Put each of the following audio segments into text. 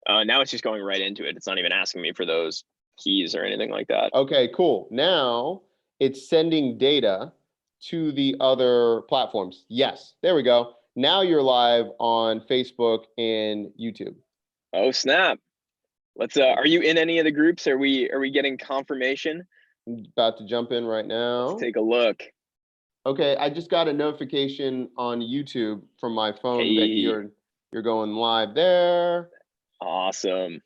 Now it's just going right into it. It's not even asking me for those keys or anything like that. Okay, cool. Now it's sending data to the other platforms. Yes, there we go. Now you're live on Facebook and YouTube. Oh snap! Let's. Are you in any of the groups? Are we getting confirmation? I'm about to jump in right now. Let's take a look. Okay, I just got a notification on YouTube from my phone that you're going live there. Awesome.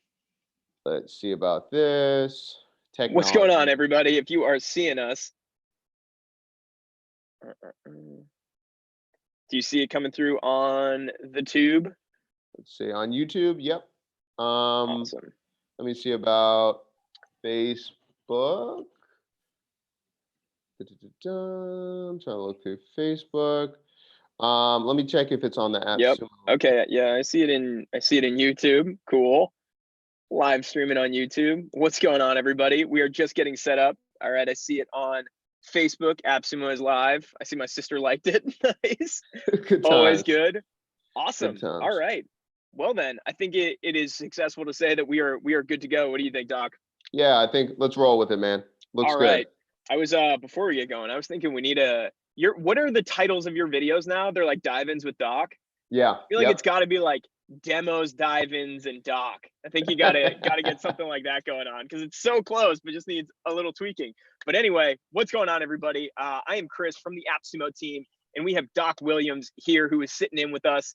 Let's see about this. Technology. What's going on, everybody? If you are seeing us, do you see it coming through on the tube? Let's see on YouTube. Yep. Awesome. Let me see about Facebook. I'm trying to look through Facebook. Let me check if it's on the app. Yep. Okay. Yeah, I see it in YouTube. Cool. Live streaming on YouTube. What's going on, everybody? We are just getting set up. All right. I see it on Facebook. AppSumo is live. I see my sister liked it. Nice. Good Always times. good. Awesome. Good times. All right. Well then, I think it is successful to say that we are good to go. What do you think, Doc? Yeah, I think let's roll with it, man. Looks all right. Good. I was before we get going, I was thinking we need what are the titles of your videos now? They're like dive-ins with Doc. Yeah. I feel like it's got to be like demos, dive-ins, and Doc. I think you gotta get something like that going on because it's so close, but just needs a little tweaking. But anyway, what's going on, everybody? I am Chris from the AppSumo team, and we have Doc Williams here who is sitting in with us.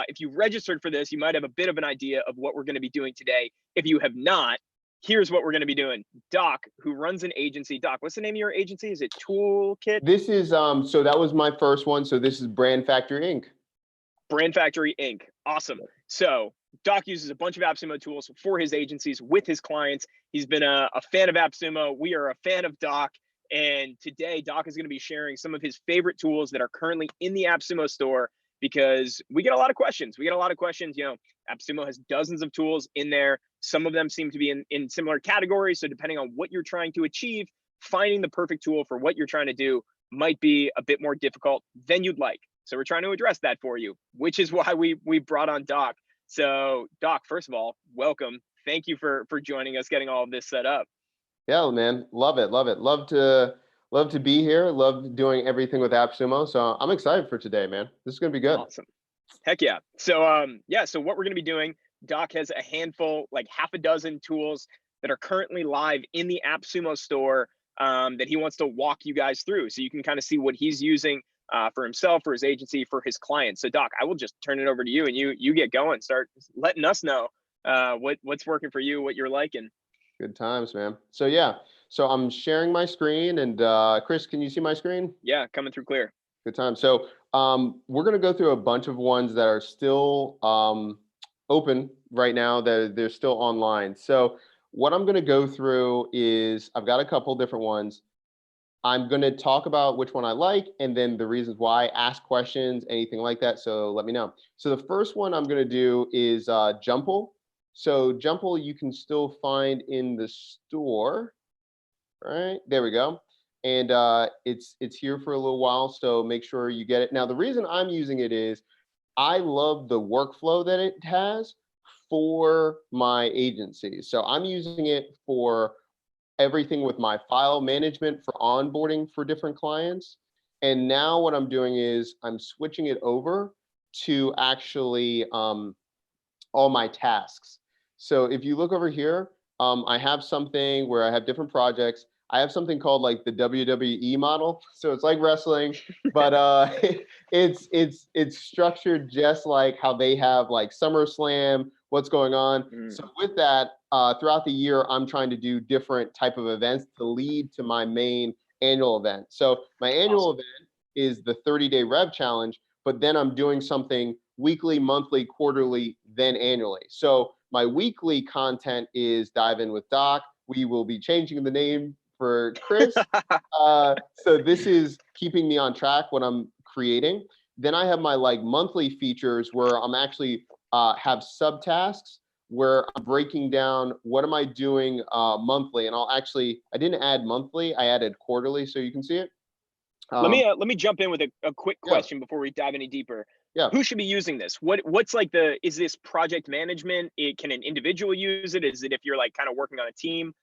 If you registered for this, you might have a bit of an idea of what we're going to be doing today. If you have not, here's what we're going to be doing. Doc, who runs an agency. Doc, what's the name of your agency? Is it Toolkit? This is so that was my first one. So this is Brand Factory Inc. Brand Factory Inc. Awesome. So Doc uses a bunch of AppSumo tools for his agencies with his clients. He's been a fan of AppSumo. We are a fan of Doc. And today Doc is going to be sharing some of his favorite tools that are currently in the AppSumo store because we get a lot of questions. You know, AppSumo has dozens of tools in there. Some of them seem to be in similar categories. So depending on what you're trying to achieve, finding the perfect tool for what you're trying to do might be a bit more difficult than you'd like. So we're trying to address that for you, which is why we brought on Doc. So Doc, first of all, welcome. Thank you for joining us, getting all of this set up. Yeah, man. Love it. Love to be here. Love doing everything with AppSumo. So I'm excited for today, man. This is going to be good. Awesome. Heck yeah. So, so what we're going to be doing, Doc has a handful, like half a dozen tools that are currently live in the AppSumo store that he wants to walk you guys through. So you can kind of see what he's using for himself, for his agency, for his clients. So Doc, I will just turn it over to you and you get going, start letting us know what's working for you, what you're liking. Good times, man. So yeah, so I'm sharing my screen and Chris, can you see my screen? Yeah, coming through clear. Good time. So we're going to go through a bunch of ones that are still open right now, that they're still online. So what I'm going to go through is I've got a couple different ones. I'm going to talk about which one I like and then the reasons why, ask questions, anything like that. So let me know. So the first one I'm going to do is Jumple. So Jumple you can still find in the store, right? There we go. And it's here for a little while, so make sure you get it. Now, the reason I'm using it is I love the workflow that it has for my agency. So I'm using it for everything with my file management for onboarding for different clients. And now what I'm doing is I'm switching it over to actually all my tasks. So if you look over here, I have something where I have different projects. I have something called like the WWE model. So it's like wrestling, but it's structured just like how they have like SummerSlam, what's going on. So with that, throughout the year, I'm trying to do different type of events to lead to my main annual event. So my annual event is the 30-day Rev Challenge, but then I'm doing something weekly, monthly, quarterly, then annually. So my weekly content is Dive In with Doc. We will be changing the name for Chris. So this is keeping me on track when I'm creating. Then I have my like monthly features where I'm actually have subtasks where I'm breaking down what am I doing monthly. And I didn't add monthly, I added quarterly so you can see it. Let me jump in with a quick question before we dive any deeper. Yeah. who should be using this? What's like is this project management? Can an individual use it? Is it if you're like kind of working on a team?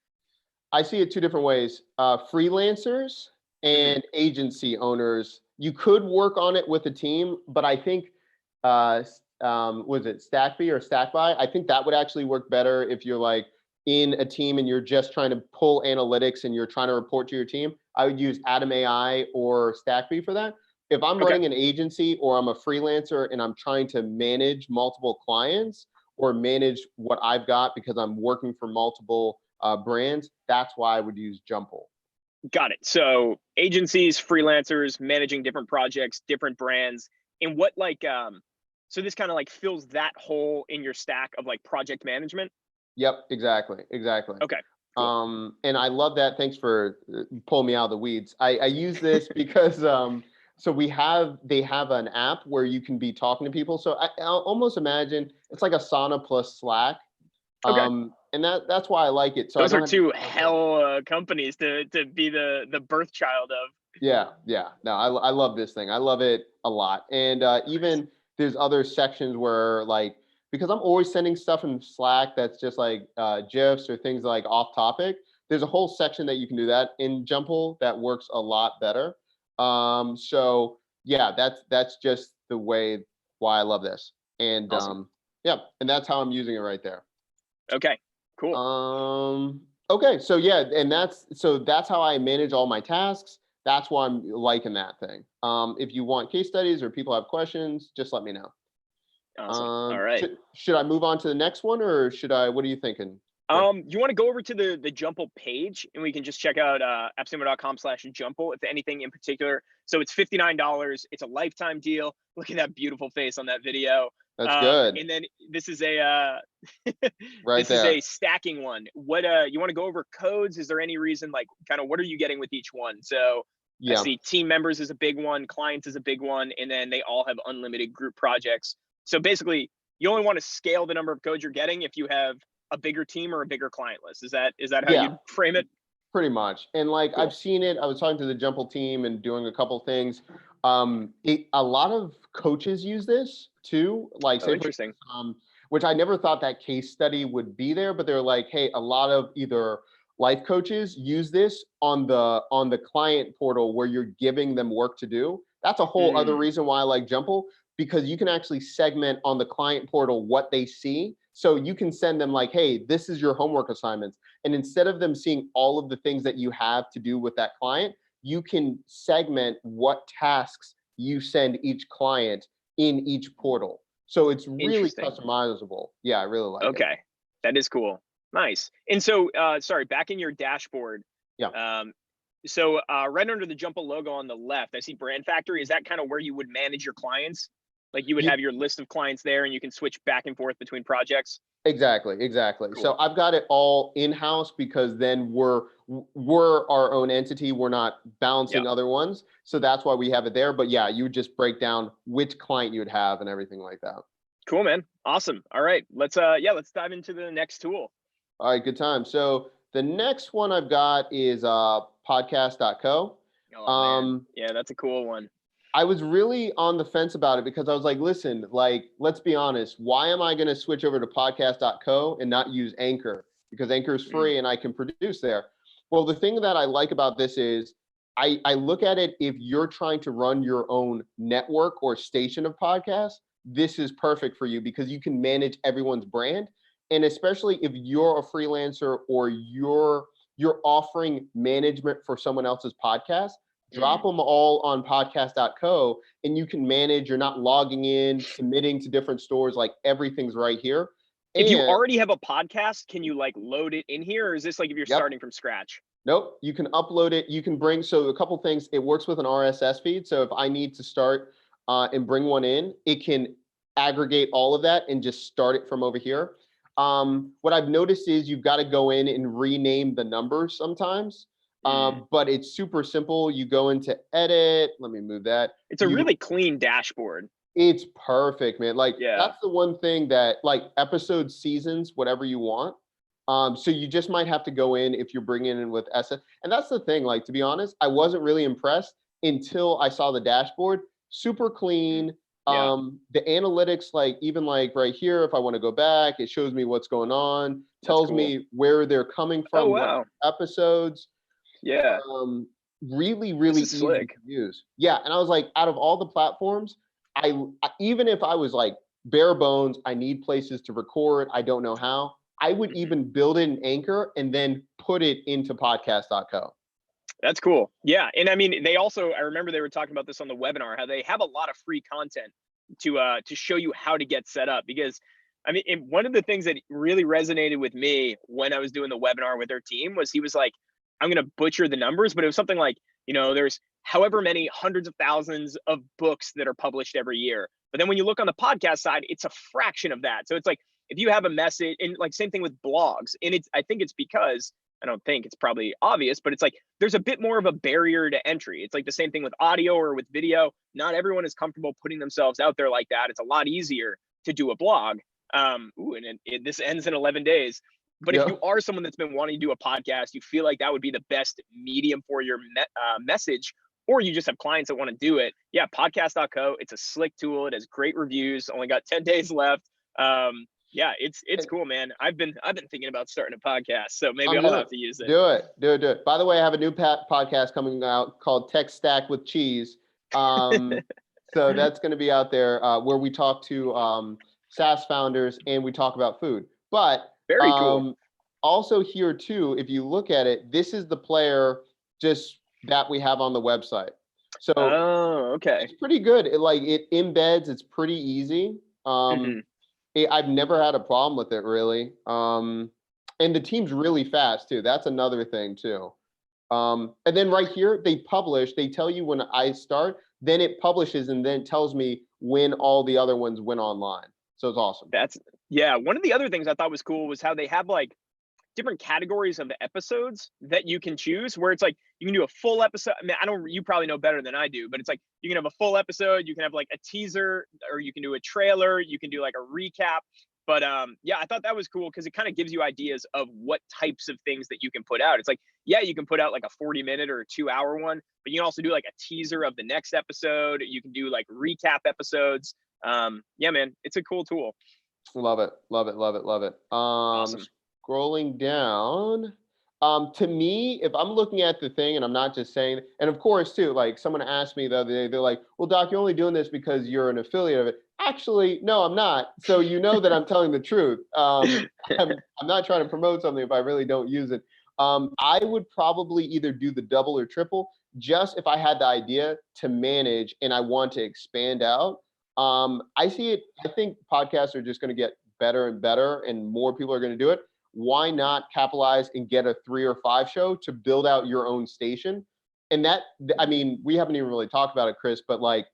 I see it two different ways. Freelancers Mhm. and agency owners, you could work on it with a team, but I think, was it Stackby or Stackby? I think that would actually work better if you're like in a team and you're just trying to pull analytics and you're trying to report to your team. I would use Atom AI or Stackby for that. If I'm Okay. running an agency or I'm a freelancer and I'm trying to manage multiple clients or manage what I've got because I'm working for multiple brands, that's why I would use Jumple. Got it. So agencies, freelancers, managing different projects, different brands, and what like so this kind of like fills that hole in your stack of like project management. Yep, exactly, exactly. Okay, cool. And I love that. Thanks for pulling me out of the weeds. I use this because so they have an app where you can be talking to people. So I'll almost imagine it's like Asana plus Slack. Okay. And that's why I like it. So I Those are don't have to two spell check. hell companies to be the birth child of. Yeah, yeah. No, I love this thing. I love it a lot. And Nice. even there's other sections where like because I'm always sending stuff in Slack that's just like GIFs or things like off topic. There's a whole section that you can do that in Jumple that works a lot better. So yeah, that's just the way why I love this. And Awesome. yeah, and that's how I'm using it right there. Okay, cool. Okay, so yeah, and that's how I manage all my tasks. That's why I'm liking that thing. If you want case studies or people have questions, just let me know. Awesome. All right. Should I move on to the next one or should I, what are you thinking? Chris? You want to go over to the Jumple page and we can just check out appsumo.com/Jumple if anything in particular. So it's $59. It's a lifetime deal. Look at that beautiful face on that video. That's good. And then this is a Right this is a there. stacking one. What you want to go over codes? Is there any reason like kind of what are you getting with each one? So I Yeah. see team members is a big one, clients is a big one, and then they all have unlimited group projects. So basically, you only want to scale the number of codes you're getting if you have a bigger team or a bigger client list. Is that how Yeah. you'd frame it? Pretty much. And like I've Cool. seen it. I was talking to the Jumple team and doing a couple things. A lot of coaches use this too. Like Oh, say for interesting. which I never thought that case study would be there, but they're like, hey, a lot of either life coaches use this on the client portal where you're giving them work to do. That's a whole other Mm, reason why I like Jumple because you can actually segment on the client portal what they see. So you can send them like, hey, this is your homework assignments. And instead of them seeing all of the things that you have to do with that client, you can segment what tasks you send each client in each portal. So it's really interesting. customizable. Yeah, I really like it. Okay, that is cool. Nice. And so, sorry, back in your dashboard. Yeah. Um, so right under the Jumple logo on the left, I see Brand Factory. Is that kind of where you would manage your clients? Like you would Ye- have your list of clients there, and you can switch back and forth between projects. Exactly, exactly. So Cool. I've got it all in-house because then we're our own entity. We're not Yeah. balancing other ones. So that's why we have it there. But yeah, you would just break down which client you would have and everything like that. Cool, man. Awesome. All right. Let's dive into the next tool. All right, good time. So the next one I've got is podcast.co. Oh man. Um, Yeah, that's a cool one. I was really on the fence about it because I was like, listen, like, let's be honest. Why am I going to switch over to podcast.co and not use Anchor? Because Anchor is Mm, free and I can produce there. Well, the thing that I like about this is I look at it if you're trying to run your own network or station of podcasts, this is perfect for you because you can manage everyone's brand. And especially if you're a freelancer or you're offering management for someone else's podcast, drop mm. them all on podcast.co and you can manage. You're not logging in, submitting to different stores, like everything's right here. If you And already have a podcast, can you like load it in here, or is this like if you're yep, starting from scratch? nope, you can upload it. You can bring, so a couple things, it works with an RSS feed. So if I need to start and bring one in, it can aggregate all of that and just start it from over here. What I've noticed is you've got to go in and rename the numbers sometimes. Mm. But it's super simple. You go into edit. Let me move that. It's a You really clean dashboard. It's perfect, man. Like Yeah. that's the one thing that like episode seasons, whatever you want. So you just might have to go in if you're bringing in with SS. And that's the thing. Like to be honest, I wasn't really impressed until I saw the dashboard. Super Mm. clean. Yeah. The analytics, like even like right here, if I want to go back, it shows me what's going on, That's tells cool. me where they're coming Oh, from, what wow. episodes. Yeah. Um, really, This really is easy to slick. use. Yeah, and I was like, out of all the platforms, even if I was like bare bones, I need places to record, I don't know how, I would Mhm. even build in Anchor and then put it into podcast.co. That's cool. Yeah. And I mean, they also, I remember they were talking about this on the webinar, how they have a lot of free content to show you how to get set up. Because I mean, one of the things that really resonated with me when I was doing the webinar with their team was he was like, I'm going to butcher the numbers, but it was something like, there's however many hundreds of thousands of books that are published every year. But then when you look on the podcast side, it's a fraction of that. So it's like, if you have a message, and like same thing with blogs, and I think it's because, I don't think it's probably obvious, but it's like there's a bit more of a barrier to entry. It's like the same thing with audio or with video. Not everyone is comfortable putting themselves out there like that. It's a lot easier to do a blog. And this ends in 11 days. But if Yeah. you are someone that's been wanting to do a podcast, you feel like that would be the best medium for your message, or you just have clients that want to do it. Yeah, podcast.co. It's a slick tool. It has great reviews. Only got 10 days left. Yeah, it's cool, man. I've been thinking about starting a podcast, so maybe I'm I'll doing. have to use it. Do it. Do it. Do it. By the way, I have a new podcast coming out called Tech Stack with Cheese. So that's going to be out there where we talk to SaaS founders and we talk about food. But Very cool. also here too, if you look at it, this is the player just that we have on the website. So Oh, okay. it's pretty good. It embeds. It's pretty easy. Hmm. I've never had a problem with it really. And the team's really fast too. That's another thing too. And then right here, they tell you when I start, then it publishes and then tells me when all the other ones went online. So it's awesome. That's Yeah. One of the other things I thought was cool was how they have like different categories of the episodes that you can choose, where it's like you can do a full episode. I mean, you probably know better than I do, but it's like you can have a full episode, you can have like a teaser, or you can do a trailer, you can do like a recap. But yeah, I thought that was cool because it kind of gives you ideas of what types of things that you can put out. It's like, yeah, you can put out like a 40-minute or a 2-hour one, but you can also do like a teaser of the next episode. You can do like recap episodes. Yeah, man, it's a cool tool. Love it. Love it. Love it. Love it. Awesome. Scrolling down. To me, if I'm looking at the thing and I'm not just saying, and of course too, like someone asked me the other day, they're like, well, Doc, you're only doing this because you're an affiliate of it. Actually, no, I'm not. So you know that I'm telling the truth. I'm not trying to promote something if I really don't use it. I would probably either do the double or triple just if I had the idea to manage and I want to expand out. I see it. I think podcasts are just going to get better and better, and more people are going to do it. Why not capitalize and get a 3 or 5 show to build out your own station? And that, I mean, we haven't even really talked about it, Chris, but like,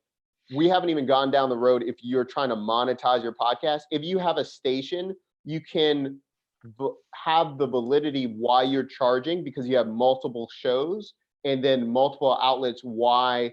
we haven't even gone down the road. If you're trying to monetize your podcast, if you have a station, you can have the validity why you're charging because you have multiple shows and then multiple outlets why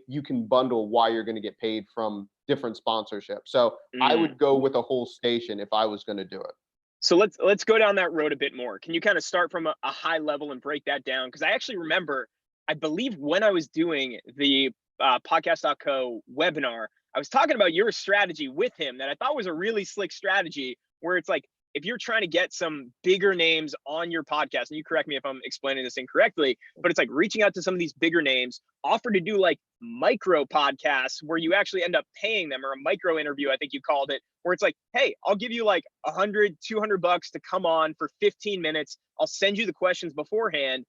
you can bundle why you're going to get paid from different sponsorships. So I would go with a whole station if I was going to do it. So let's go down that road a bit more. Can you kind of start from a high level and break that down? Because I actually remember, I believe when I was doing the podcast.co webinar, I was talking about your strategy with him that I thought was a really slick strategy, where it's like, if you're trying to get some bigger names on your podcast, and you correct me if I'm explaining this incorrectly, but it's like reaching out to some of these bigger names, offer to do like micro podcasts where you actually end up paying them, or a micro interview, I think you called it, where it's like, hey, I'll give you like 100, $200 to come on for 15 minutes. I'll send you the questions beforehand.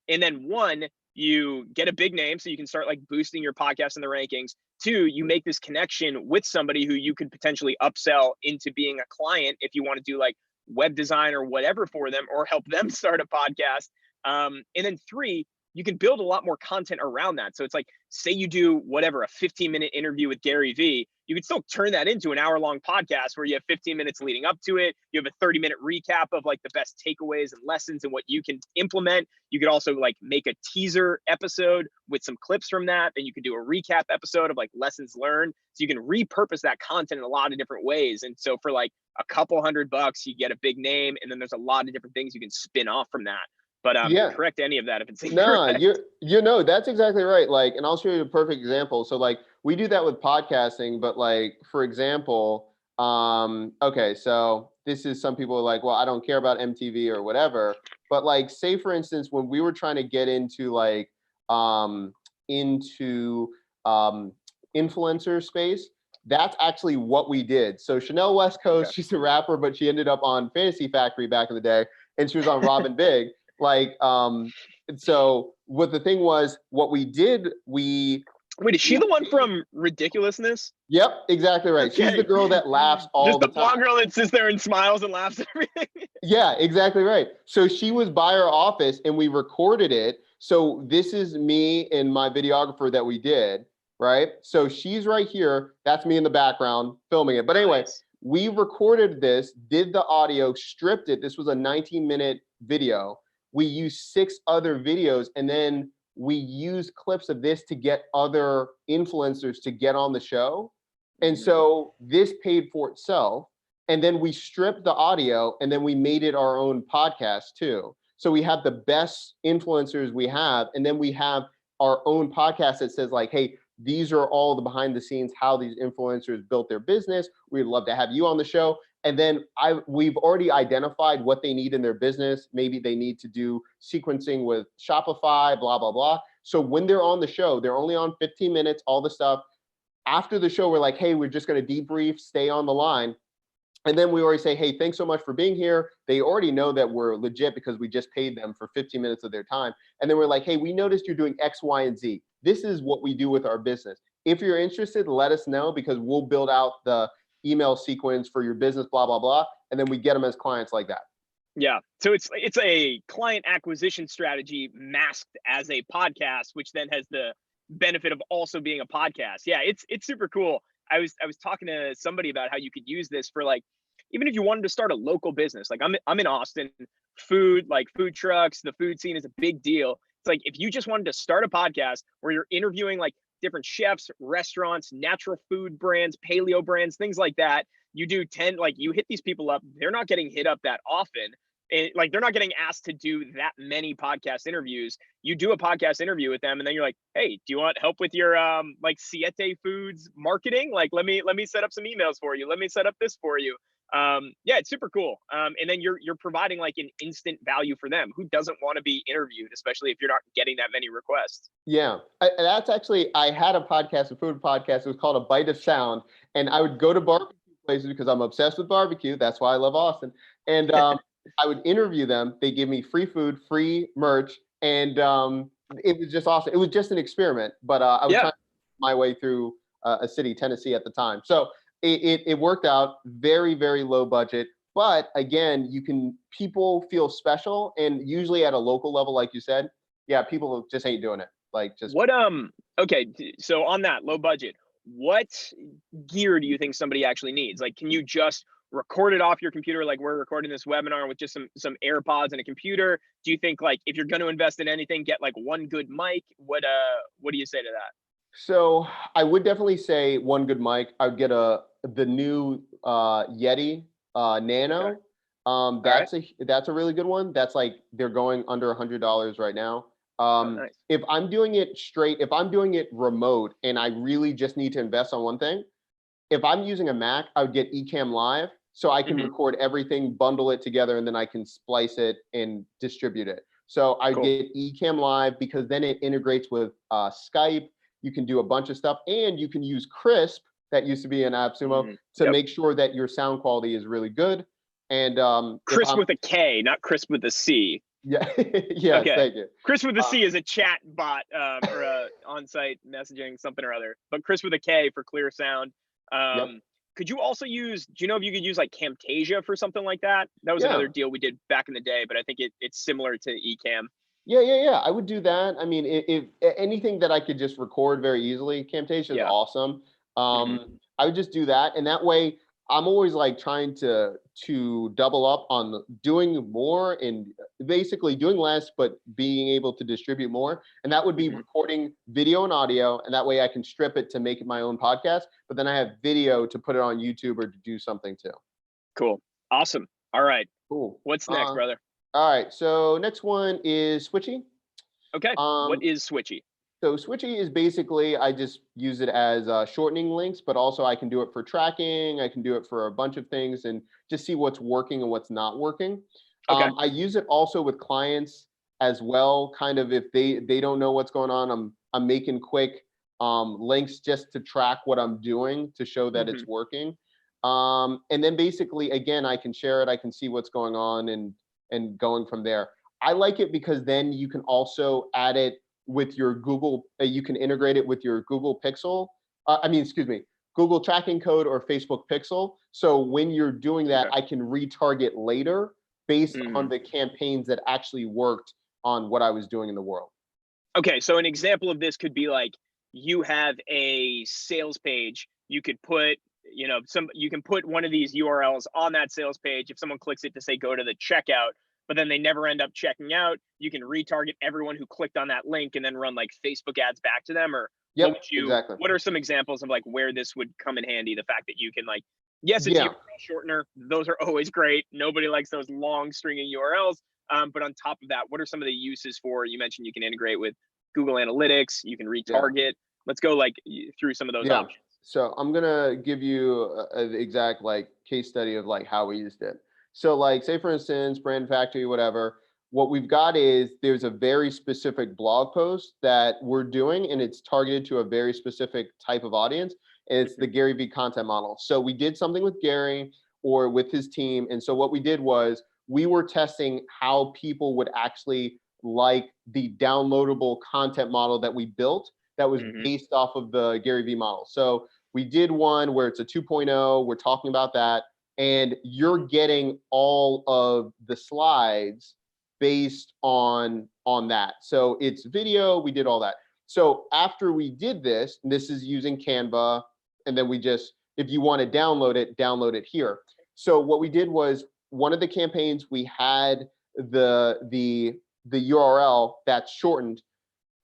And then one, you get a big name so you can start like boosting your podcast in the rankings. 2, you make this connection with somebody who you could potentially upsell into being a client if you want to do like web design or whatever for them, or help them start a podcast. And then 3, you can build a lot more content around that. So it's like, say you do whatever, a 15-minute interview with Gary Vee, you can still turn that into an hour-long podcast where you have 15 minutes leading up to it. You have a 30-minute recap of like the best takeaways and lessons and what you can implement. You could also like make a teaser episode with some clips from that. Then you could do a recap episode of like lessons learned. So you can repurpose that content in a lot of different ways. And so for like a couple $100, you get a big name, and then there's a lot of different things you can spin off from that. But Yeah. correct any of that if it's No, incorrect. you know, that's exactly right. Like, and I'll show you a perfect example. So like we do that with podcasting, but like for example, okay, so this is some people are like, well, I don't care about MTV or whatever. But like say for instance, when we were trying to get into like into um influencer space, that's actually what we did. So Chanel West Okay. Coast, she's a rapper, but she ended up on Fantasy Factory back in the day, and she was on Robin Big. Like and so what the thing was, what we did, Wait, is she the one from Ridiculousness? yep, exactly right. She's the Okay. girl that laughs all Just the the blonde time. girl that sits there and smiles and laughs at everything. Yeah, exactly right. So she was by our office and we recorded it. So this is me and my videographer that we did, right? So she's right here. That's me in the background filming it. But anyway, Nice. we recorded this, did the audio, stripped it. This was a 19-minute video. We used 6 other videos, and then we used clips of this to get other influencers to get on the show. And so this paid for itself. And then we stripped the audio and then we made it our own podcast too. So we have the best influencers we have, and then we have our own podcast that says like, hey, these are all the behind the scenes, how these influencers built their business. We'd love to have you on the show. And then we've already identified what they need in their business. Maybe they need to do sequencing with Shopify, blah, blah, blah. So when they're on the show, they're only on 15 minutes, all the stuff. After the show, we're like, hey, we're just going to debrief, stay on the line. And then we already say, hey, thanks so much for being here. They already know that we're legit because we just paid them for 15 minutes of their time. And then we're like, hey, we noticed you're doing X, Y, and Z. This is what we do with our business. If you're interested, let us know because we'll build out the email sequence for your business, blah, blah, blah. And then we get them as clients like that. Yeah. So it's a client acquisition strategy masked as a podcast, which then has the benefit of also being a podcast. Yeah, it's super cool. I was talking to somebody about how you could use this for like, even if you wanted to start a local business. Like I'm in Austin, food, like food trucks, the food scene is a big deal. It's like if you just wanted to start a podcast where you're interviewing like different chefs, restaurants, natural food brands, paleo brands, things like that. You do 10, like you hit these people up, they're not getting hit up that often. Like they're not getting asked to do that many podcast interviews. You do a podcast interview with them and then you're like, hey, do you want help with your like Siete Foods marketing? Like let me set up some emails for you, let me set up this for you. Yeah, it's super cool. And then you're providing like an instant value for them. Who doesn't want to be interviewed, especially if you're not getting that many requests? Yeah, that's actually, I had a podcast, a food podcast. It was called A Bite of Sound. And I would go to barbecue places because I'm obsessed with barbecue. That's why I love Austin. And I would interview them. They give me free food, free merch. And it was just awesome. It was just an experiment, but I was Yeah. trying to my way through a city, Tennessee at the time. So it worked out very, very low budget. But again, people feel special. And usually at a local level, like you said, yeah, people just ain't doing it. Like just What okay, so on that low budget, what gear do you think somebody actually needs? Like, can you just record it off your computer like we're recording this webinar with just some AirPods and a computer? Do you think like if you're going to invest in anything, get like one good mic? What do you say to that? So I would definitely say one good mic. I would get the new Yeti Nano. Okay. All right. That's a really good one. That's like they're going under $100 right now. Oh, nice. If I'm doing it straight, if I'm doing it remote and I really just need to invest on one thing, if I'm using a Mac, I would get Ecamm Live so I can record everything, bundle it together, and then I can splice it and distribute it. So I Cool. get Ecamm Live because then it integrates with Skype. You can do a bunch of stuff, and you can use Crisp that used to be in AppSumo to Yep. make sure that your sound quality is really good. And Crisp with a K, not crisp with a C. Yeah, yes, Okay. thank you. Crisp with a C is a chat bot or a on-site messaging something or other, but Crisp with a K for clear sound. Yep. Could you also use? Do you know if you could use like Camtasia for something like that? That was Yeah. another deal we did back in the day, but I think it's similar to Ecamm. Yeah. I would do that. I mean, if anything that I could just record very easily, Camtasia is Yeah. awesome. I would just do that, and that way, I'm always like trying to double up on doing more and basically doing less, but being able to distribute more. And that would be recording video and audio, and that way I can strip it to make it my own podcast. But then I have video to put it on YouTube or to do something too. Cool. Awesome. All right. Cool. What's next, brother? All right. So next one is Switchy. Okay. What Um, is Switchy? so Switchy is basically, I just use it as shortening links, but also I can do it for tracking. I can do it for a bunch of things and just see what's working and what's not working. Okay. I use it also with clients as well. Kind of if they don't know what's going on, I'm making quick links just to track what I'm doing to show that Hmm. it's working. And then basically, again, I can share it. I can see what's going on and going from there. I like it because then you can also add it with your Google. You can integrate it with your Google Pixel. Excuse me, Google tracking code or Facebook Pixel. So when you're doing that, Okay. I can retarget later based on Mm. the campaigns that actually worked on what I was doing in the world. Okay. So an example of this could be like you have a sales page. You could put, you can put one of these URLs on that sales page. If someone clicks it to say go to the checkout, but then they never end up checking out, you can retarget everyone who clicked on that link and then run like Facebook ads back to them. Or Yep, exactly. what are some examples of like where this would come in handy? The fact that you can like, yes, it's a Yeah, URL shortener. Those are always great. Nobody likes those long stringy URLs. But on top of that, what are some of the uses for? You mentioned you can integrate with Google Analytics. You can yeah. retarget. Let's go like through some of those Yeah. options. So I'm gonna give you an exact like case study of like how we used it. So like say for instance, Brand Factory, whatever. What we've got is there's a very specific blog post that we're doing, and it's targeted to a very specific type of audience. And it's the Mhm. Gary V content model. So we did something with Gary or with his team, and so what we did was we were testing how people would actually like the downloadable content model that we built that was Mhm. based off of the Gary Vee model. So we did one where it's a 2.0. We're talking about that, and you're getting all of the slides based on that. So it's video. We did all that. So after we did this, and this is using Canva, and then we just, if you want to download it here. So what we did was one of the campaigns we had the URL that's shortened.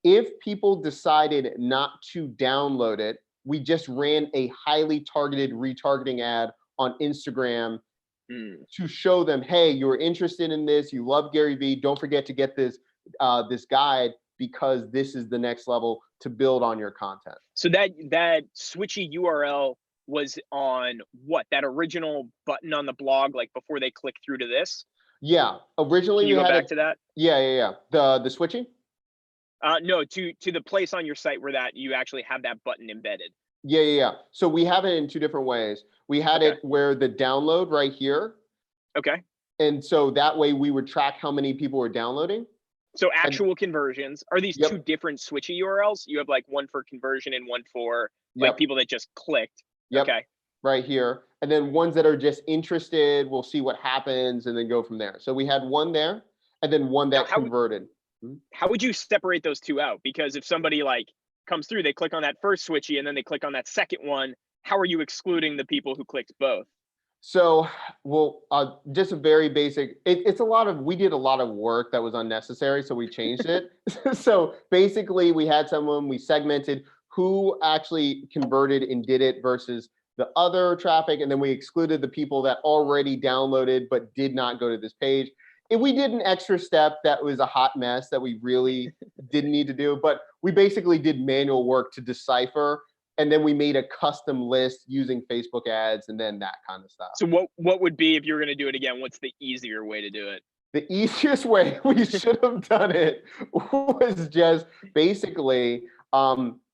If people decided not to download it, we just ran a highly targeted retargeting ad on Instagram Mm. to show them, hey, you're interested in this, you love Gary Vee, don't forget to get this guide because this is the next level to build on your content. So that switchy URL was on what? That original button on the blog, like before they click through to this. Yeah, originally Can you we go had back it. to that? Yeah. The switching. No, to the place on your site where that you actually have that button embedded. Yeah. So we have it in two different ways. We had Okay. it where the download right here, Okay. and so that way we would track how many people were downloading. So And actual conversions, are these two yep, different switchy URLs? You have like one for conversion and one for like yep, people that just clicked. yep, Okay. right here. And then ones that are just interested, we'll see what happens and then go from there. So we had one there and then one Now that converted. Mhm. how would you separate those two out? Because if somebody like comes through, they click on that first switchy and then they click on that second one, how are you excluding the people who clicked both? So, well, just a very basic. It's a lot of. We did a lot of work that was unnecessary, so we changed it. So basically, we had someone we segmented who actually converted and did it versus the other traffic, and then we excluded the people that already downloaded but did not go to this page. And we did an extra step that was a hot mess that we really didn't need to do, but we basically did manual work to decipher, and then we made a custom list using Facebook ads and then that kind of stuff. So what would be if you were going to do it again? What's the easier way to do it? The easiest way we should have done it was just basically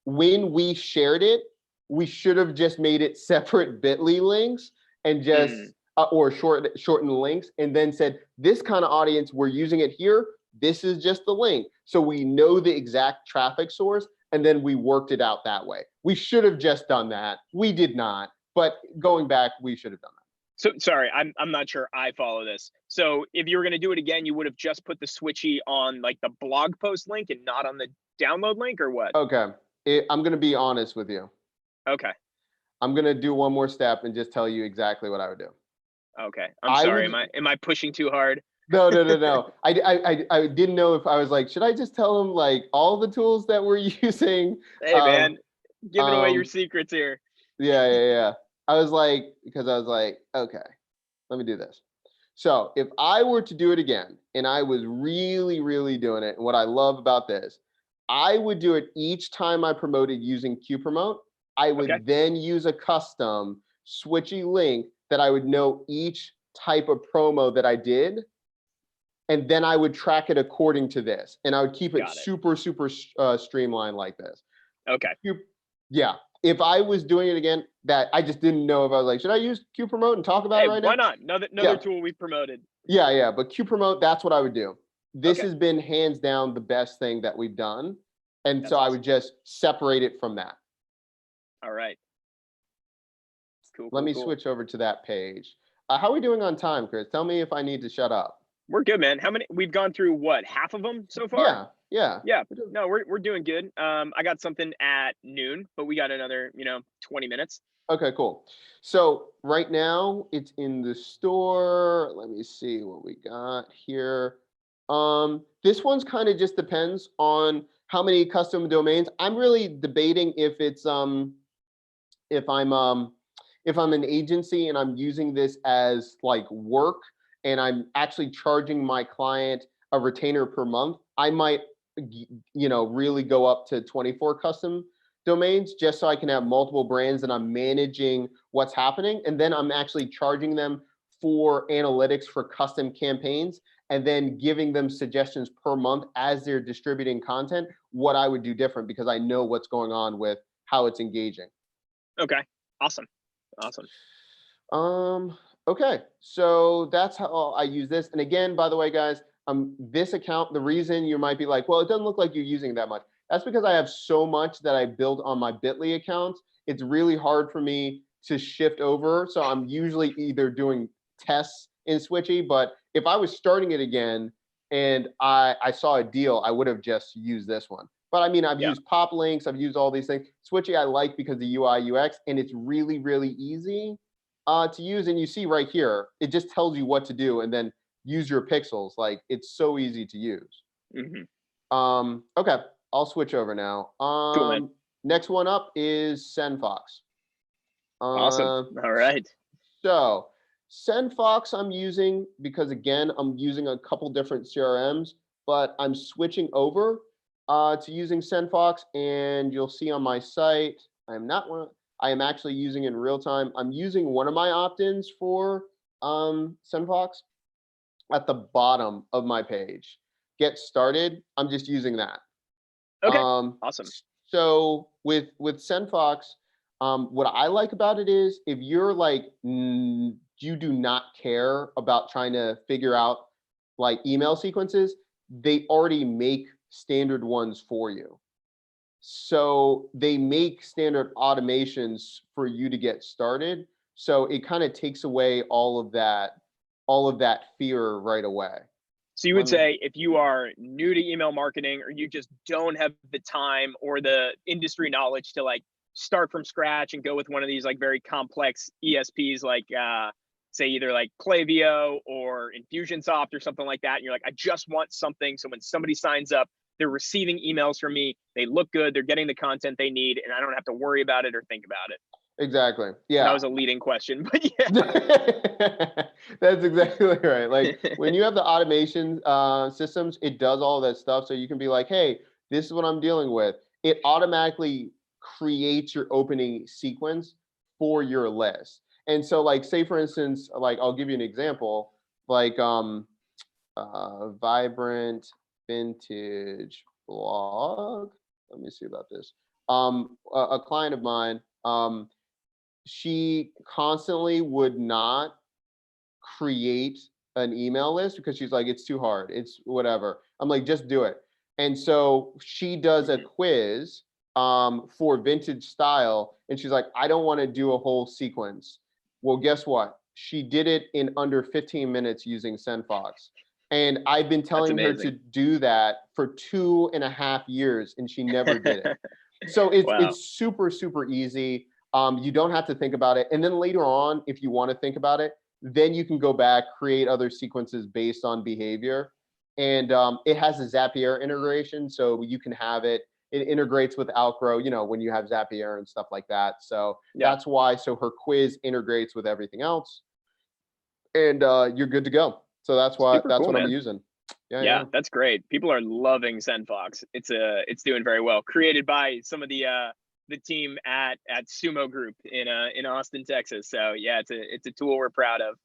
when we shared it, we should have just made it separate bit.ly links and Mm. just or shortened links and then said this kind of audience we're using it here. This is just the link, so we know the exact traffic source, and then we worked it out that way. We should have just done that. We did not, but going back, we should have done that. So sorry, I'm not sure I follow this. So if you were going to do it again, you would have just put the switchy on like the blog post link and not on the download link, or what? Okay, I'm going to be honest with you. Okay. I'm gonna do one more step and just tell you exactly what I would do. Okay. I'm I sorry. would Am I pushing too hard? no. I didn't know if I was like, should I just tell them like all the tools that we're using? Hey Um, man, giving away your um, secrets here. yeah. I was like, because I was like, okay, let me do this. So if I were to do it again and I was really, really doing it, and what I love about this, I would do it each time I promoted using Q Promote. I Okay. would then use a custom switchy link that I would know each type of promo that I did. And then I would track it according to this. And I would keep it Got it. super, super streamlined like this. Okay. Yeah. If I was doing it again, that I just didn't know if I was like, should I use Q Promote and talk about Hey, it right why now? not? Yeah. Another tool we promoted. Yeah. But Q Promote, that's what I would do. This Okay. has been hands down the best thing that we've done. And That's so I awesome. would just separate it from that. All right. Cool, Let cool, me cool. switch over to that page. How are we doing on time, Chris? Tell me if I need to shut up. We're good, man. How many we've gone through what, half of them so far? Yeah. Yeah. Yeah. No, we're doing good. I got something at noon, but we got another, 20 minutes. Okay, cool. So right now it's in the store. Let me see what we got here. This one's kind of just depends on how many custom domains. I'm really debating if I'm if I'm an agency and I'm using this as like work and I'm actually charging my client a retainer per month, I might really go up to 24 custom domains just so I can have multiple brands and I'm managing what's happening. And then I'm actually charging them for analytics for custom campaigns and then giving them suggestions per month as they're distributing content, what I would do different because I know what's going on with how it's engaging. Okay. Awesome. Awesome. Okay, so that's how I use this. And again, by the way, guys, this account, the reason you might be like, well, it doesn't look like you're using that much. That's because I have so much that I built on my Bitly account. It's really hard for me to shift over. So I'm usually either doing tests in Switchy, but if I was starting it again and I saw a deal, I would have just used this one. But I mean, I've Yeah. used pop links, I've used all these things. Switchy I like because the UI UX, and it's really, really easy to use. And you see right here, it just tells you what to do and then use your pixels. Like it's so easy to use. Hmm. Okay, I'll switch over now. Cool, man. Next one up is SendFox. Awesome. All right. So SendFox I'm using because again, I'm using a couple different CRMs, but I'm switching over to using SendFox, and you'll see on my site, I am actually using in real time. I'm using one of my opt-ins for SendFox at the bottom of my page. Get started. I'm just using that. Okay. Um, Awesome. so with SendFox, what I like about it is if you're like you do not care about trying to figure out like email sequences, they already make standard ones for you. So they make standard automations for you to get started. So it kind of takes away all of that fear right away. So you Let would me say if you are new to email marketing or you just don't have the time or the industry knowledge to like start from scratch and go with one of these like very complex ESPs like say either like Klaviyo or Infusionsoft or something like that, and you're like, I just want something so when somebody signs up, they're receiving emails from me, they look good, they're getting the content they need, and I don't have to worry about it or think about it. exactly. That Yeah. was a leading question, but yeah. That's exactly right. Like when you have the automation systems, it does all that stuff. So you can be like, hey, this is what I'm dealing with. It automatically creates your opening sequence for your list. And so like say for instance, like I'll give you an example, like vibrant vintage blog. Let me see about this. A client of mine, she constantly would not create an email list because she's like, it's too hard. It's whatever. I'm like, just do it. And so she does a Mhm. quiz for vintage style. And she's like, I don't want to do a whole sequence. Well, guess what? She did it in under 15 minutes using SendFox. And I've been That's telling her to amazing. do that for 2.5 years and she never did it. So it's Wow. it's super, super easy. You don't have to think about it. And then later on, if you want to think about it, then you can go back, create other sequences based on behavior. And it has a Zapier integration, so you can have it. It integrates with Outgrow, when you have Zapier and stuff like that. So Yeah. that's why. So her quiz integrates with everything else. and you're good to go. So Super that's cool, what I'm man. using. Yeah, Yeah, yeah. that's great. People are loving ZenFox. It's doing very well. Created by some of the team at Sumo Group in Austin, Texas. So yeah, it's a tool we're proud of.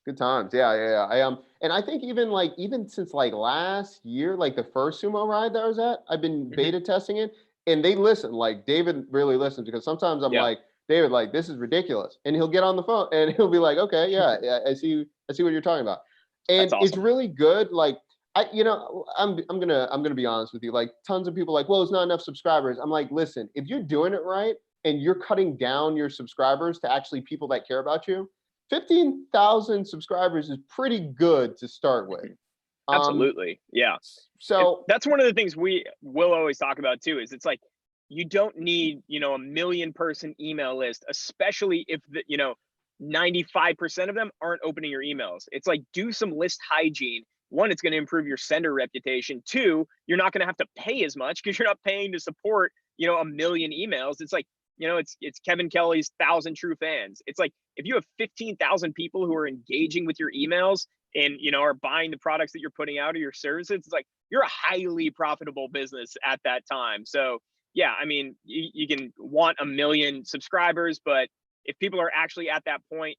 Good times. Yeah, yeah, yeah. And I think even since like last year, like the first sumo ride that I was at, I've been Mhm. beta testing it, and they listen. Like David really listens because sometimes I'm Yeah, like, David, like this is ridiculous, and he'll get on the phone and he'll be like, okay, yeah, yeah, I see what you're talking about, that's and it's awesome. really good. Like I'm gonna be honest with you. Like tons of people like, well, it's not enough subscribers. I'm like, listen, if you're doing it right and you're cutting down your subscribers to actually people that care about you, 15,000 subscribers is pretty good to start with. Mhm. Um, Absolutely. Yeah. And so that's one of the things we will always talk about too, is it's like you don't need, a million person email list, especially if 95% of them aren't opening your emails. It's like do some list hygiene. One, it's going to improve your sender reputation. Two, you're not going to have to pay as much because you're not paying to support, a million emails. It's like, it's Kevin Kelly's 1,000 true fans. It's like if you have 15,000 people who are engaging with your emails and are buying the products that you're putting out or your services, it's like you're a highly profitable business at that time. So yeah, I mean, you can want a million subscribers, but if people are actually at that point,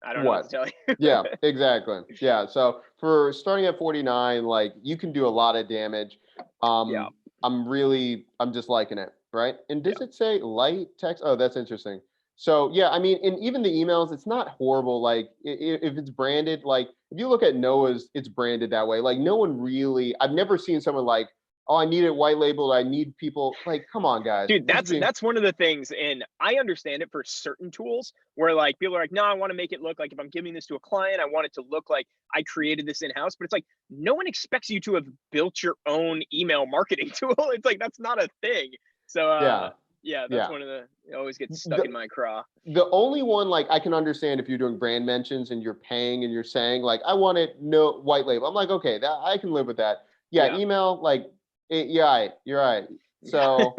I don't know what to what? tell you. Yeah, exactly. Yeah. So for starting at 49, like you can do a lot of damage. Yeah, Um, I'm just liking it, right? And yeah, does it say light text? Oh, that's interesting. So yeah, I mean, and even the emails, it's not horrible. Like if it's branded, like if you look at Noah's, it's branded that way. Like no one really, I've never seen someone like, oh, I need it white labeled. I need people like, come on, guys, dude, let's that's be. that's one of the things, and I understand it for certain tools where like people are like, no, I want to make it look like if I'm giving this to a client, I want it to look like I created this in house. But it's like no one expects you to have built your own email marketing tool. It's like that's not a thing. So Yeah, yeah, that's yeah. one of the it always gets stuck in The my craw. the only one like I can understand if you're doing brand mentions and you're paying and you're saying like I want it no white label. I'm like, okay, that I can live with that. Yeah, Yeah. email like yeah, right, you're right. Yeah. So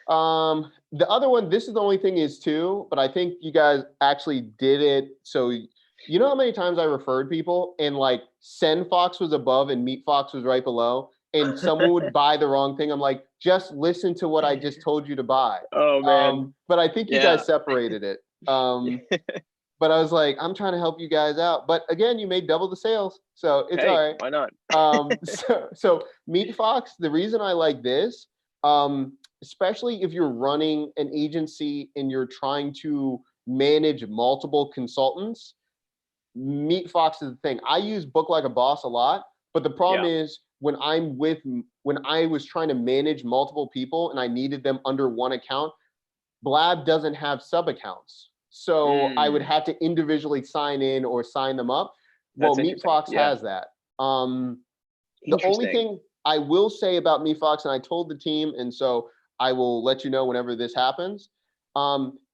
the other one, this is the only thing is too, but I think you guys actually did it. So you know how many times I referred people and like Send Fox was above and Meet Fox was right below, and someone would buy the wrong thing. I'm like, just listen to what I just told you to buy. Oh man. But I think you Yeah. guys separated it. But I was like, I'm trying to help you guys out. But again, you made double the sales, so it's all Hey, right. why not? So Meet Fox, the reason I like this, especially if you're running an agency and you're trying to manage multiple consultants, Meet Fox is the thing. I use Book Like a Boss a lot, but the problem Yeah. is when I was trying to manage multiple people and I needed them under one account, Blab doesn't have sub accounts. So I would Mm, have to individually sign in or sign them up. Well, that's Meet interesting. Fox Yeah. has that. The only Interesting. thing I will say about Meet Fox, and I told the team, and so I will let you know whenever this happens.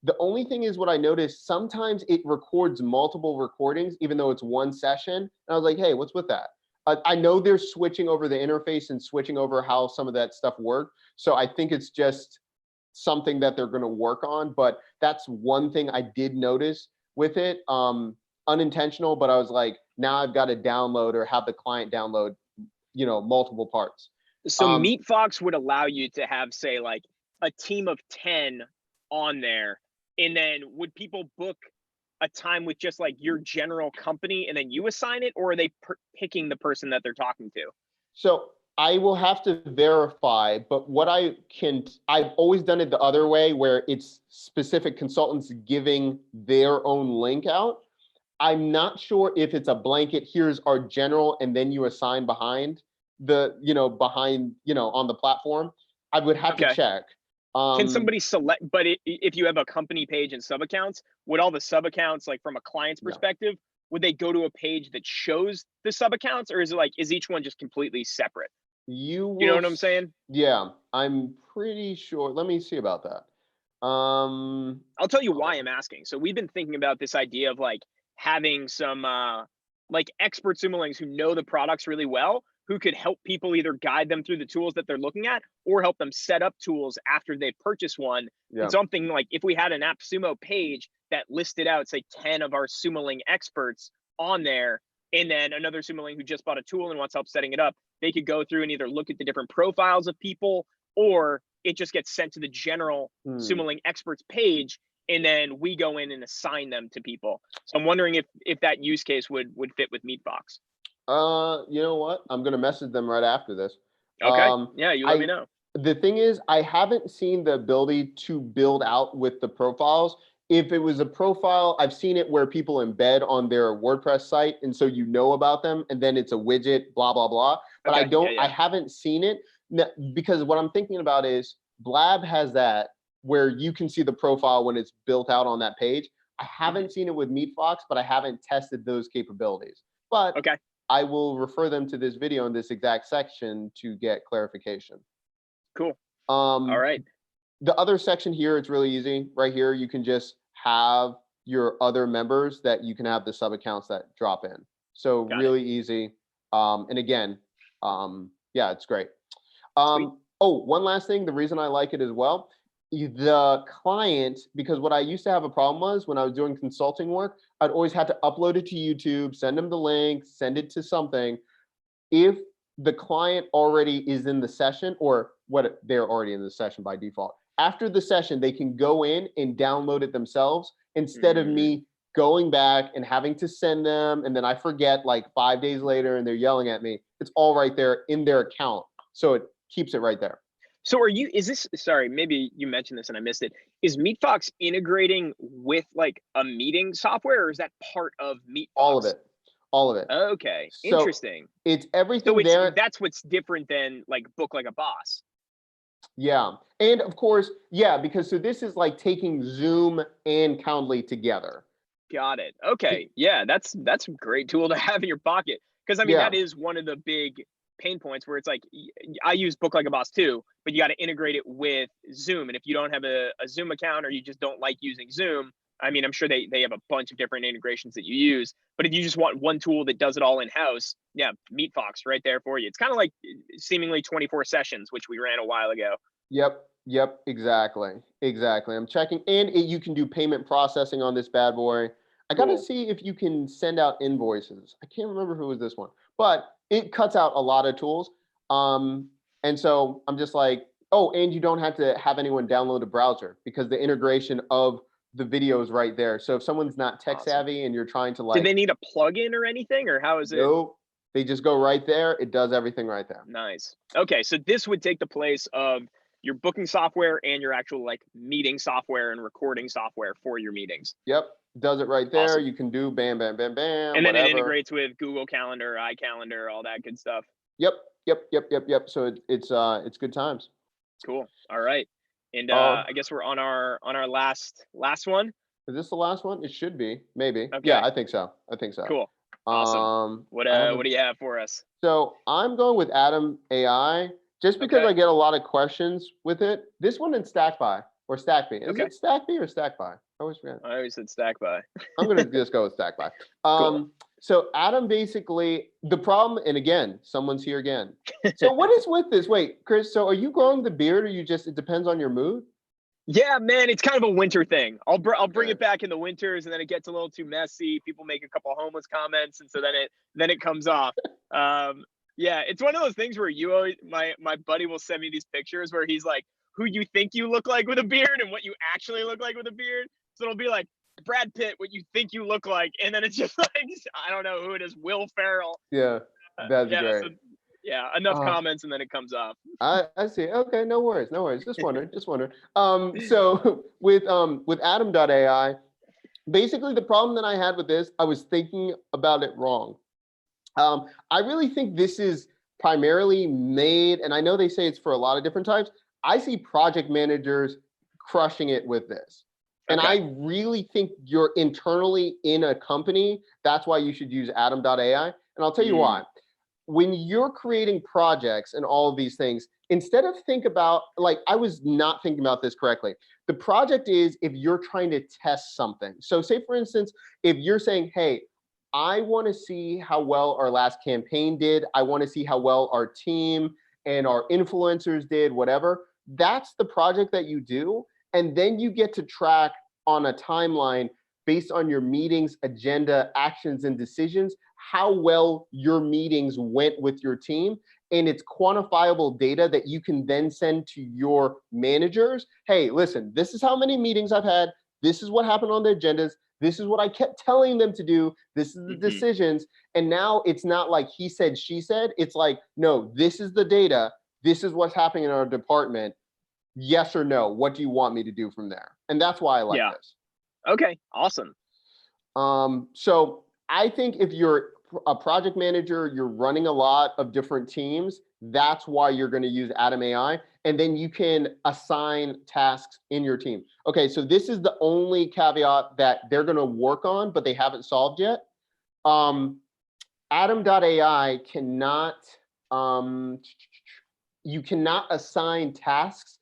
The only thing is what I noticed, sometimes it records multiple recordings, even though it's one session. And I was like, hey, what's with that? I know they're switching over the interface and switching over how some of that stuff worked. So I think it's just something that they're going to work on. But that's one thing I did notice with it. Unintentional, but I was like, now I've got to download or have the client download, multiple parts. So Um, Meat Fox would allow you to have, say, like a team of 10 on there. And then would people book a time with just like your general company and then you assign it, or are they picking the person that they're talking to? so I will have to verify, but I've always done it the other way where it's specific consultants giving their own link out. I'm not sure if it's a blanket, here's our general, and then you assign on the platform. I would have to Okay. check. Can Um, somebody select, but if you have a company page and sub accounts, would all the sub accounts, like from a client's yeah, perspective, would they go to a page that shows the sub accounts, or is it like, is each one just completely separate? you You know will, what I'm saying? yeah, I'm pretty sure. Let me see about that. I'll tell you why Oh, I'm asking. So we've been thinking about this idea of like having some like expert simulings who know the products really well, who could help people either guide them through the tools that they're looking at or help them set up tools after they purchase one. Yeah. And something like if we had an AppSumo page that listed out, say, 10 of our Sumoling experts on there, and then another Sumoling who just bought a tool and wants help setting it up, they could go through and either look at the different profiles of people, or it just gets sent to the general Sumoling experts page, and then we go in and assign them to people. So I'm wondering if that use case would fit with MeetFox. You know what? I'm gonna message them right after this. Okay. Yeah, you let me know. The thing is, I haven't seen the ability to build out with the profiles. If it was a profile, I've seen it where people embed on their WordPress site, and so you know about them, and then it's a widget, blah blah blah. But Okay, I don't. yeah. I haven't seen it because what I'm thinking about is Blab has that where you can see the profile when it's built out on that page. I haven't seen it with MeetFox, but I haven't tested those capabilities. But Okay. I will refer them to this video in this exact section to get clarification. Cool. All right. The other section here, it's really easy. Right here, you can just have your other members that you can have the sub accounts that drop in. So Got really easy. And again, yeah, it's great. Sweet. Oh, one last thing. The reason I like it as well, the client, because what I used to have a problem was when I was doing consulting work, I'd always had to upload it to YouTube, send them the link, send it to something. If the client already is in the session, or what, they're already in the session by default, after the session, they can go in and download it themselves instead of me going back and having to send them. And then I forget like 5 days later and they're yelling at me. It's all right there in their account. So it keeps it right there. So is this, sorry, maybe you mentioned this and I missed it. Is MeetFox integrating with like a meeting software, or is that part of MeetFox? All of it. All of it. Okay. So interesting. it's everything So there. that's what's different than like Book Like a Boss. Yeah. And of course, yeah, because so this is like taking Zoom and Calendly together. Got it. Okay. Yeah, that's a great tool to have in your pocket. Because I mean, that is one of the big pain points where it's like, I use Book Like a Boss too, but you got to integrate it with Zoom. And if you don't have a Zoom account, or you just don't like using Zoom, I mean, I'm sure they have a bunch of different integrations that you use, but if you just want one tool that does it all in-house, yeah, MeetFox right there for you. It's kind of like seemingly 24 sessions, which we ran a while ago. Yep, exactly. I'm checking, and you can do payment processing on this bad boy. I got to see if you can send out invoices. I can't remember who was this one, but it cuts out a lot of tools. And so I'm just like, oh, and you don't have to have anyone download a browser because the integration of the video is right there. So if someone's not tech savvy and you're trying to like, do they need a plugin or anything, or how is it? Nope. They just go right there. It does everything right there. Nice. Okay, so this would take the place of your booking software and your actual like meeting software and recording software for your meetings. Yep. Does it right there. Awesome. You can do bam, bam, bam, bam. And then whatever. it integrates with Google Calendar, iCalendar, all that good stuff. Yep. So it's good times. Cool. All right. And I guess we're on our last one. Is this the last one? It should be, maybe. Okay. Yeah, I think so. Cool. Awesome. What do you have for us? So I'm going with Adam AI just because I get a lot of questions with it. This one in StackBy or StackBy. Is it StackBy or StackBy? I always forget. I always said StackBy. I'm gonna just go with StackBy. Cool. So Adam, basically the problem, and again, someone's here again. So what is with this? Wait, Chris, so are you growing the beard, or it depends on your mood? Yeah, man, it's kind of a winter thing. I'll bring it back in the winters, and then it gets a little too messy. People make a couple of homeless comments, and so then it comes off. Yeah, it's one of those things where you always, my buddy will send me these pictures where he's like, who you think you look like with a beard and what you actually look like with a beard. So it'll be like Brad Pitt, what you think you look like, and then it's just like, I don't know who it is, Will Ferrell. Yeah, that's great. So, yeah, enough comments and then it comes off. I see. Okay, no worries. Just wondering. So with Adam.ai, basically the problem that I had with this, I was thinking about it wrong. I really think this is primarily made, and I know they say it's for a lot of different types. I see project managers crushing it with this. And I really think you're internally in a company. That's why you should use Adam.ai. And I'll tell you why. When you're creating projects and all of these things, instead of think about, like, I was not thinking about this correctly. The project is if you're trying to test something. So say, for instance, if you're saying, hey, I want to see how well our last campaign did. I want to see how well our team and our influencers did, whatever. That's the project that you do. And then you get to track on a timeline based on your meetings, agenda, actions, and decisions, how well your meetings went with your team. And it's quantifiable data that you can then send to your managers. Hey, listen, this is how many meetings I've had. This is what happened on the agendas. This is what I kept telling them to do. This is the decisions. And now it's not like he said, she said. It's like, no, this is the data. This is what's happening in our department. Yes or no? What do you want me to do from there? And that's why I like this. Okay, awesome. So I think if you're a project manager, you're running a lot of different teams, that's why you're going to use Atom AI. And then you can assign tasks in your team. Okay, so this is the only caveat that they're going to work on, but they haven't solved yet. Atom.ai cannot, you cannot assign tasks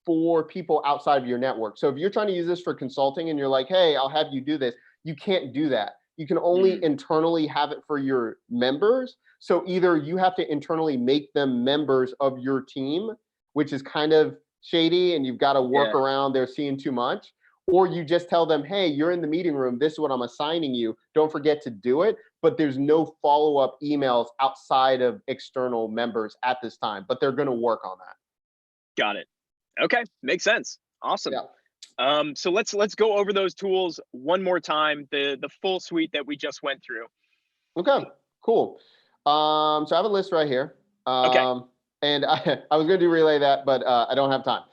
for people outside of your network. So if you're trying to use this for consulting and you're like, hey, I'll have you do this, you can't do that. You can only internally have it for your members. So either you have to internally make them members of your team, which is kind of shady and you've got to work around they're seeing too much, or you just tell them, hey, you're in the meeting room. This is what I'm assigning you. Don't forget to do it. But there's no follow-up emails outside of external members at this time, but they're going to work on that. Got it. Okay, makes sense. Awesome. Yeah. So let's go over those tools one more time, the full suite that we just went through. Okay, cool. So I have a list right here. Okay. And I was going to do relay that, but I don't have time.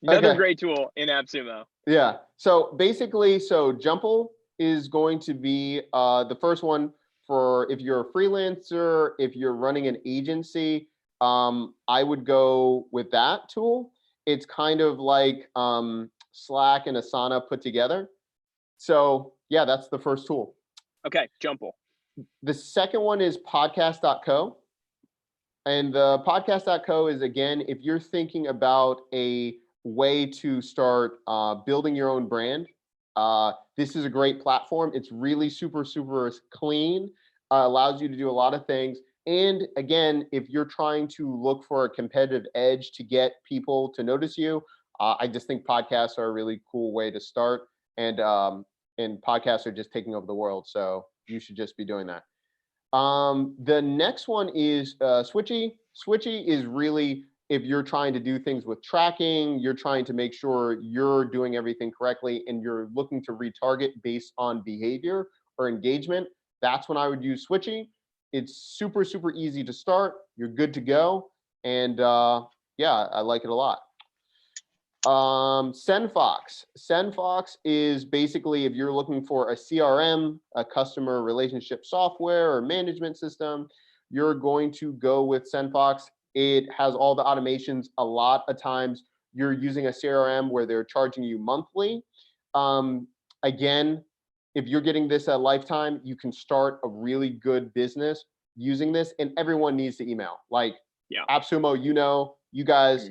Another great tool in AppSumo. Yeah. So basically, Jumple is going to be the first one for if you're a freelancer, if you're running an agency. I would go with that tool. It's kind of like Slack and Asana put together. So yeah, that's the first tool. Okay, Jumple. The second one is podcast.co. And the podcast.co is, again, if you're thinking about a way to start building your own brand, this is a great platform. It's really super, super clean, allows you to do a lot of things. And again, if you're trying to look for a competitive edge to get people to notice you, I just think podcasts are a really cool way to start. And podcasts are just taking over the world. So you should just be doing that. The next one is Switchy. Switchy is really, if you're trying to do things with tracking, you're trying to make sure you're doing everything correctly and you're looking to retarget based on behavior or engagement. That's when I would use Switchy. It's super, super easy to start. You're good to go. And yeah, I like it a lot. SendFox. SendFox is basically if you're looking for a CRM, a customer relationship software or management system, you're going to go with SendFox. It has all the automations. A lot of times you're using a CRM where they're charging you monthly. Again, if you're getting this at lifetime, you can start a really good business using this, and everyone needs to email. Like AppSumo, you guys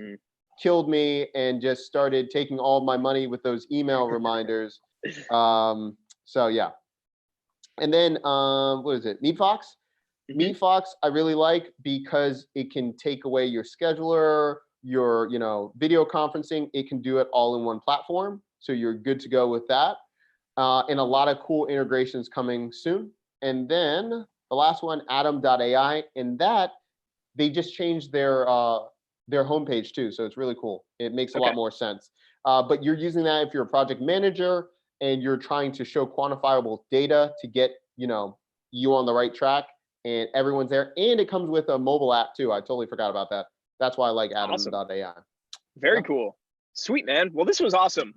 killed me and just started taking all my money with those email reminders. So yeah. And then what is it? MeetFox. MeetFox I really like because it can take away your scheduler, your video conferencing. It can do it all in one platform. So you're good to go with that. And a lot of cool integrations coming soon. And then the last one, Atom.ai, and that they just changed their homepage too. So it's really cool. It makes a lot more sense. But you're using that if you're a project manager and you're trying to show quantifiable data to get you on the right track, and everyone's there. And it comes with a mobile app too. I totally forgot about that. That's why I like Atom.ai. Very cool. Sweet, man. Well, this was awesome.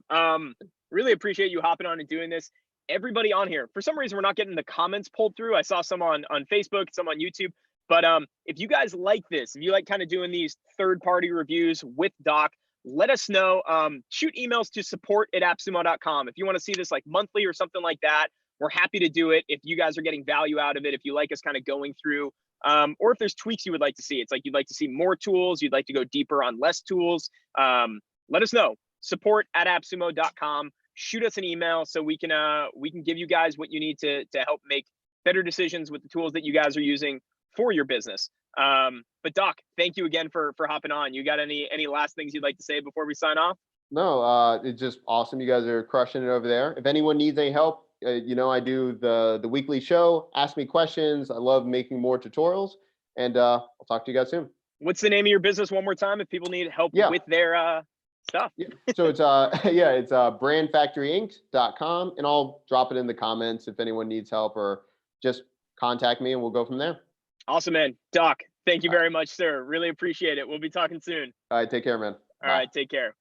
Really appreciate you hopping on and doing this. Everybody on here, for some reason, we're not getting the comments pulled through. I saw some on Facebook, some on YouTube. But if you guys like this, if you like kind of doing these third-party reviews with Doc, let us know. Shoot emails to support@appsumo.com. If you want to see this like monthly or something like that, we're happy to do it. If you guys are getting value out of it, if you like us kind of going through, or if there's tweaks you would like to see, it's like you'd like to see more tools, you'd like to go deeper on less tools, let us know. Support@appsumo.com. shoot us an email so we can give you guys what you need to help make better decisions with the tools that you guys are using for your business. But Doc, thank you again for hopping on. You got any last things you'd like to say before we sign off? No, it's just awesome. You guys are crushing it over there. If anyone needs any help, I do the weekly show. Ask me questions. I love making more tutorials, and I'll talk to you guys soon. What's the name of your business one more time if people need help with their stuff? Yeah. So it's it's brandfactoryinc.com, and I'll drop it in the comments if anyone needs help, or just contact me and we'll go from there. Awesome, man. Doc, thank you very much, sir. Really appreciate it. We'll be talking soon. All right, take care, man. All right, take care. Bye.